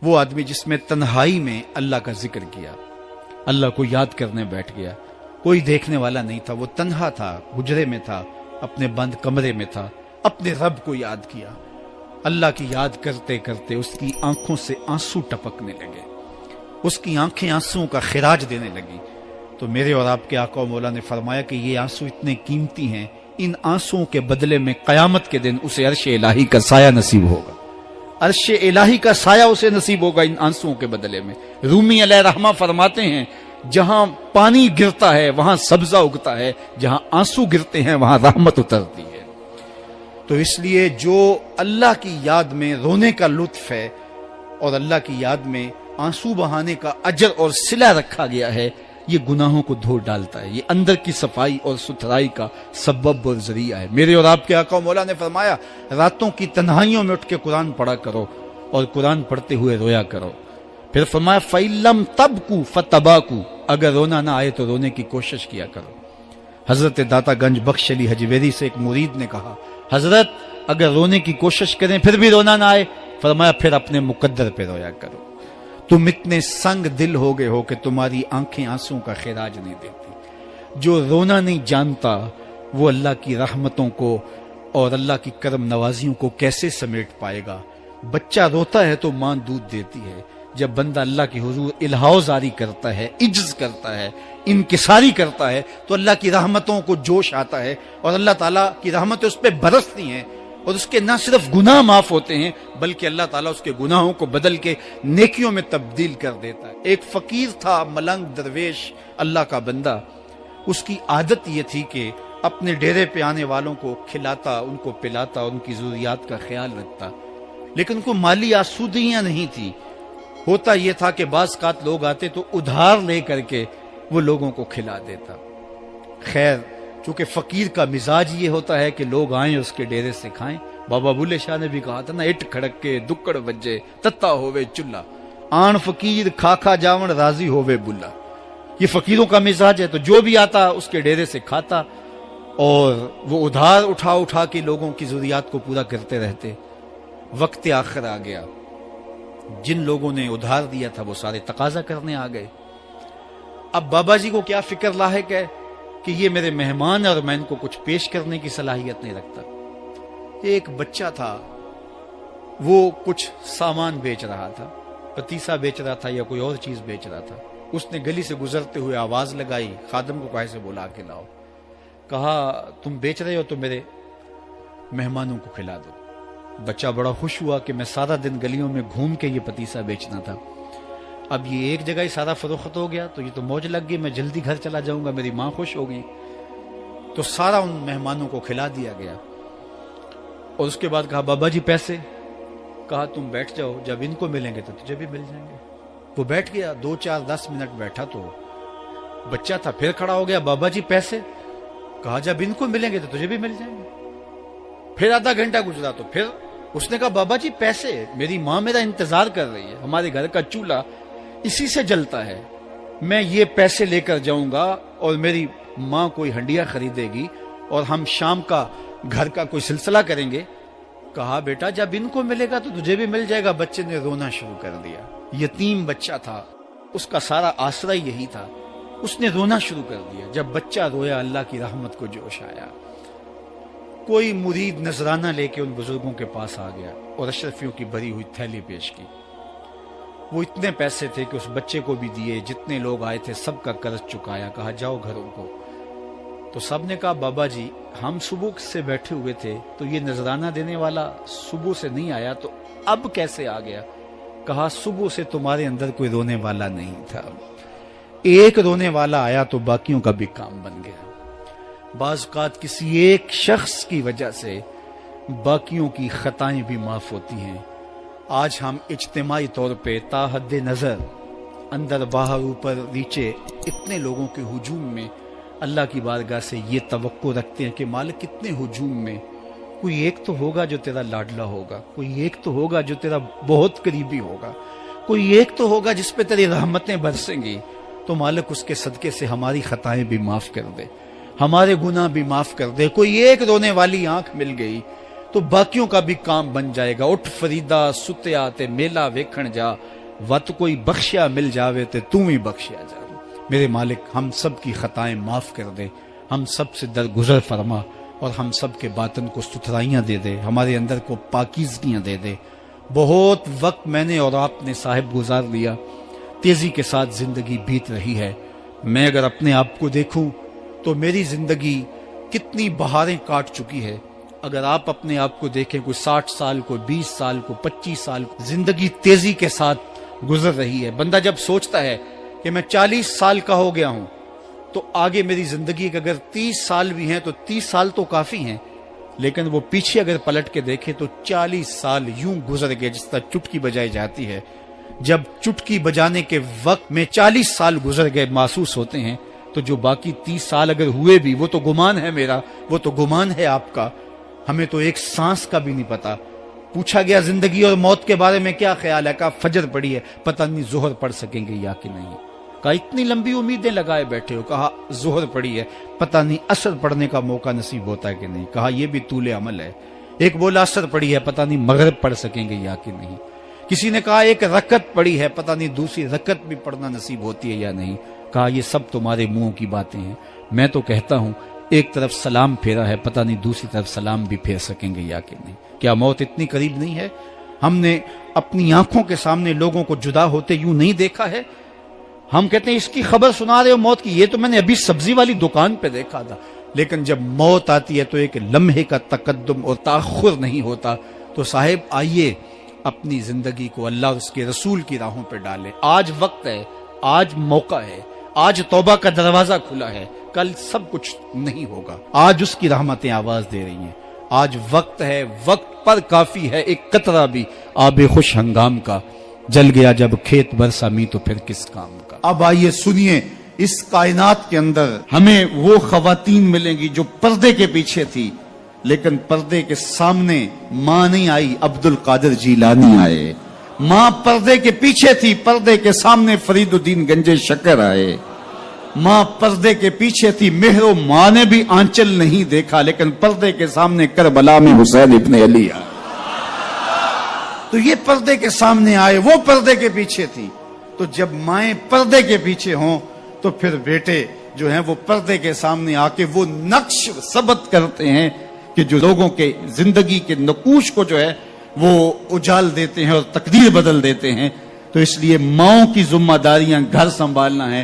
وہ آدمی جس میں تنہائی میں اللہ کا ذکر کیا، اللہ کو یاد کرنے بیٹھ گیا، کوئی دیکھنے والا نہیں تھا، وہ تنہا تھا، حجرے میں تھا، اپنے بند کمرے میں تھا، اپنے رب کو یاد کیا۔ اللہ کی یاد کرتے کرتے اس کی آنکھوں سے آنسو ٹپکنے لگے، اس کی آنکھیں آنسوؤں کا خراج دینے لگی۔ تو میرے اور آپ کے آقا و مولا نے فرمایا کہ یہ آنسو اتنے قیمتی ہیں، ان آنسوؤں کے بدلے میں قیامت کے دن اسے عرش الہی کا سایہ نصیب ہوگا، عرش الہی کا سایہ اسے نصیب ہوگا ان آنسوؤں کے بدلے میں۔ رومی علیہ رحمہ فرماتے ہیں جہاں پانی گرتا ہے وہاں سبزہ اگتا ہے، جہاں آنسو گرتے ہیں وہاں رحمت اترتی ہے۔ تو اس لیے جو اللہ کی یاد میں رونے کا لطف ہے اور اللہ کی یاد میں آنسو بہانے کا اجر اور صلہ رکھا گیا ہے، یہ گناہوں کو دھو ڈالتا ہے، یہ اندر کی صفائی اور ستھرائی کا سبب اور ذریعہ ہے۔ میرے اور آپ کے آقا و مولا نے فرمایا راتوں کی تنہائیوں میں اٹھ کے قرآن پڑھا کرو اور قرآن پڑھتے ہوئے رویا کرو۔ پھر فرمایا فَإِلَّمْ تَبْكُوا فَتَبَاكُوا، اگر رونا نہ آئے تو رونے کی کوشش کیا کرو۔ حضرت داتا گنج بخش علی حجویری سے ایک مرید نے کہا حضرت اگر رونے کی کوشش کریں پھر بھی رونا نہ آئے، فرمایا پھر اپنے مقدر پہ رویا کرو۔ تم اتنے سنگ دل ہو گئے ہو کہ تمہاری آنکھیں آنسوں کا خراج نہیں دیتی۔ جو رونا نہیں جانتا وہ اللہ کی رحمتوں کو اور اللہ کی کرم نوازیوں کو کیسے سمیٹ پائے گا؟ بچہ روتا ہے تو ماں دودھ دیتی ہے، جب بندہ اللہ کی حضور الہاؤ زاری کرتا ہے، عجز کرتا ہے، انکساری کرتا ہے تو اللہ کی رحمتوں کو جوش آتا ہے اور اللہ تعالیٰ کی رحمتیں اس پہ برستی ہیں، اور اس کے نہ صرف گناہ معاف ہوتے ہیں بلکہ اللہ تعالیٰ اس کے گناہوں کو بدل کے نیکیوں میں تبدیل کر دیتا ہے۔ ایک فقیر تھا، ملنگ درویش، اللہ کا بندہ، اس کی عادت یہ تھی کہ اپنے ڈیرے پہ آنے والوں کو کھلاتا، ان کو پلاتا، ان کی ضروریات کا خیال رکھتا، لیکن ان کو مالی آسودگیاں نہیں تھی۔ ہوتا یہ تھا کہ بعض اوقات لوگ آتے تو ادھار لے کر کے وہ لوگوں کو کھلا دیتا۔ خیر چونکہ فقیر کا مزاج یہ ہوتا ہے کہ لوگ آئیں اس کے ڈیرے سے کھائیں، بابا بلے شاہ نے بھی کہا تھا نا، اٹ کھڑک کے دکڑ بجے تتا ہووے چلا، آن فقیر کھا کھا جاون راضی ہووے بلا۔ یہ فقیروں کا مزاج ہے، تو جو بھی آتا اس کے ڈیرے سے کھاتا اور وہ ادھار اٹھا اٹھا کے لوگوں کی ضروریات کو پورا کرتے رہتے۔ وقت آخر آ گیا، جن لوگوں نے ادھار دیا تھا وہ سارے تقاضا کرنے آ گئے۔ اب بابا جی کو کیا فکر لاحق ہے کہ یہ میرے مہمان اور میں ان کو کچھ پیش کرنے کی صلاحیت نہیں رکھتا۔ ایک بچہ تھا، وہ کچھ سامان بیچ رہا تھا، پتیسا بیچ رہا تھا یا کوئی اور چیز بیچ رہا تھا۔ اس نے گلی سے گزرتے ہوئے آواز لگائی، خادم کو کہا سے بلا کے لاؤ، کہا تم بیچ رہے ہو تو میرے مہمانوں کو کھلا دو۔ بچہ بڑا خوش ہوا کہ میں سارا دن گلیوں میں گھوم کے یہ پتیسا بیچنا تھا، اب یہ ایک جگہ ہی سارا فروخت ہو گیا تو یہ تو موج لگ گئی، میں جلدی گھر چلا جاؤں گا، میری ماں خوش ہو گئی۔ تو سارا ان مہمانوں کو کھلا دیا گیا اور اس کے بعد کہا بابا جی پیسے؟ کہا تم بیٹھ جاؤ، جب ان کو ملیں گے تو تجھے بھی مل جائیں گے۔ وہ بیٹھ گیا، 2 4 10 منٹ بیٹھا تو بچہ تھا، پھر کھڑا ہو گیا، بابا جی پیسے؟ کہا جب ان کو ملیں گے تو تجھے بھی مل جائیں گے۔ پھر آدھا گھنٹہ گزرا تو پھر اس نے کہا بابا جی پیسے؟ میری ماں میرا انتظار کر رہی ہے، ہمارے گھر کا چولہا اسی سے جلتا ہے، میں یہ پیسے لے کر جاؤں گا اور میری ماں کوئی ہنڈیا خریدے گی اور ہم شام کا گھر کا کوئی سلسلہ کریں گے۔ کہا بیٹا جب ان کو ملے گا تو تجھے بھی مل جائے گا۔ بچے نے رونا شروع کر دیا، یتیم بچہ تھا، اس کا سارا آسرا یہی تھا، اس نے رونا شروع کر دیا۔ جب بچہ رویا اللہ کی رحمت کو جوش آیا، کوئی مرید نذرانہ لے کے ان بزرگوں کے پاس آ گیا اور اشرفیوں کی بھری ہوئی تھیلی پیش کی۔ وہ اتنے پیسے تھے کہ اس بچے کو بھی دیے، جتنے لوگ آئے تھے سب کا قرض چکایا، کہا جاؤ گھروں کو۔ تو سب نے کہا بابا جی ہم صبح سے بیٹھے ہوئے تھے تو یہ نذرانہ دینے والا صبح سے نہیں آیا، تو اب کیسے آ گیا؟ کہا صبح سے تمہارے اندر کوئی رونے والا نہیں تھا، ایک رونے والا آیا تو باقیوں کا بھی کام بن گیا۔ بعض اوقات کسی ایک شخص کی وجہ سے باقیوں کی خطائیں بھی معاف ہوتی ہیں۔ آج ہم اجتماعی طور پہ تا حد نظر اندر باہر اوپر نیچے اتنے لوگوں کے ہجوم میں اللہ کی بارگاہ سے یہ توقع رکھتے ہیں کہ مالک کتنے ہجوم میں کوئی ایک تو ہوگا جو تیرا لاڈلا ہوگا، کوئی ایک تو ہوگا جو تیرا بہت قریبی ہوگا، کوئی ایک تو ہوگا جس پہ تیری رحمتیں برسیں گی۔ تو مالک اس کے صدقے سے ہماری خطائیں بھی معاف کر دے، ہمارے گناہ بھی معاف کر دے۔ کوئی ایک رونے والی آنکھ مل گئی تو باقیوں کا بھی کام بن جائے گا. اٹھ فریدا ستیا تے میلا ویکھن جا, وت کوئی بخشیا مل جاوے تے تو ہی بخشیا جا. میرے مالک ہم سب کی خطائیں معاف کر دے, ہم سب سے درگزر فرما, اور ہم سب کے باطن کو ستھرائیاں دے دے, ہمارے اندر کو پاکیزگیاں دے دے. بہت وقت میں نے اور آپ نے صاحب گزار لیا, تیزی کے ساتھ زندگی بیت رہی ہے. میں اگر اپنے آپ کو دیکھوں تو میری زندگی کتنی بہاریں کاٹ چکی ہے. اگر آپ اپنے آپ کو دیکھیں, کوئی 60 سال, کوئی 20 سال, کوئی 25 سال, زندگی تیزی کے ساتھ گزر رہی ہے. بندہ جب سوچتا ہے کہ میں 40 سال کا ہو گیا ہوں تو آگے میری زندگی کے اگر 30 سال بھی ہیں تو 30 سال تو کافی ہیں, لیکن وہ پیچھے اگر پلٹ کے دیکھے تو 40 سال یوں گزر گئے جس طرح چٹکی بجائی جاتی ہے. جب چٹکی بجانے کے وقت میں 40 سال گزر گئے محسوس ہوتے ہیں, تو جو باقی 30 سال اگر ہوئے بھی وہ تو گمان ہے میرا, وہ تو گمان ہے آپ کا. ہمیں تو ایک سانس کا بھی نہیں پتا. پوچھا گیا زندگی اور موت کے بارے میں کیا خیال ہے, کہا فجر پڑی ہے, پتہ نہیں ظہر پڑھ سکیں گے یا کہ نہیں. کہا اتنی لمبی امیدیں لگائے بیٹھے ہو, کہا ظہر پڑی ہے, پتہ نہیں عصر پڑھنے کا موقع نصیب ہوتا ہے کہ نہیں. کہا یہ بھی طول عمل ہے. ایک بولا عصر پڑی ہے, پتہ نہیں مغرب پڑھ سکیں گے یا کہ نہیں. کسی نے کہا ایک رکعت پڑی ہے, پتہ نہیں دوسری رکعت بھی پڑھنا نصیب ہوتی ہے یا نہیں. کہا یہ سب تمہارے منہوں کی باتیں ہیں. میں تو کہتا ہوں ایک طرف سلام پھیرا ہے, پتہ نہیں دوسری طرف سلام بھی پھیر سکیں گے یا کہ نہیں. کیا موت اتنی قریب نہیں ہے؟ ہم نے اپنی آنکھوں کے سامنے لوگوں کو جدا ہوتے یوں نہیں دیکھا ہے. ہم کہتے ہیں اس کی خبر سنا رہے ہو موت کی, یہ تو میں نے ابھی سبزی والی دکان پہ دیکھا تھا. لیکن جب موت آتی ہے تو ایک لمحے کا تقدم اور تاخر نہیں ہوتا. تو صاحب آئیے اپنی زندگی کو اللہ اور اس کے رسول کی راہوں پہ ڈالیں. آج وقت ہے, آج موقع ہے, آج توبہ کا دروازہ کھلا ہے, کل سب کچھ نہیں ہوگا. آج اس کی رحمتیں آواز دے رہی ہیں. آج وقت ہے, وقت پر کافی ہے ایک قطرہ بھی آب خوش ہنگام کا. جل گیا جب کھیت برسا می تو پھر کس کام کا. اب آئیے سنیے, اس کائنات کے اندر ہمیں وہ خواتین ملیں گی جو پردے کے پیچھے تھی, لیکن پردے کے سامنے ماں نہیں آئی, عبد القادر جیلانی آئے. ماں پردے کے پیچھے تھی, پردے کے سامنے فرید الدین گنج شکر آئے. ماں پردے کے پیچھے تھی, مہر و ماں نے بھی آنچل نہیں دیکھا, لیکن پردے کے سامنے کربلا میں حسین ابن علی آئے. تو یہ پردے کے سامنے آئے, وہ پردے کے پیچھے تھی. تو جب مائیں پردے کے پیچھے ہوں تو پھر بیٹے جو ہیں وہ پردے کے سامنے آ کے وہ نقش ثبت کرتے ہیں کہ جو لوگوں کے زندگی کے نقوش کو جو ہے وہ اجال دیتے ہیں اور تقدیر بدل دیتے ہیں. تو اس لیے ماؤں کی ذمہ داریاں گھر سنبھالنا ہے,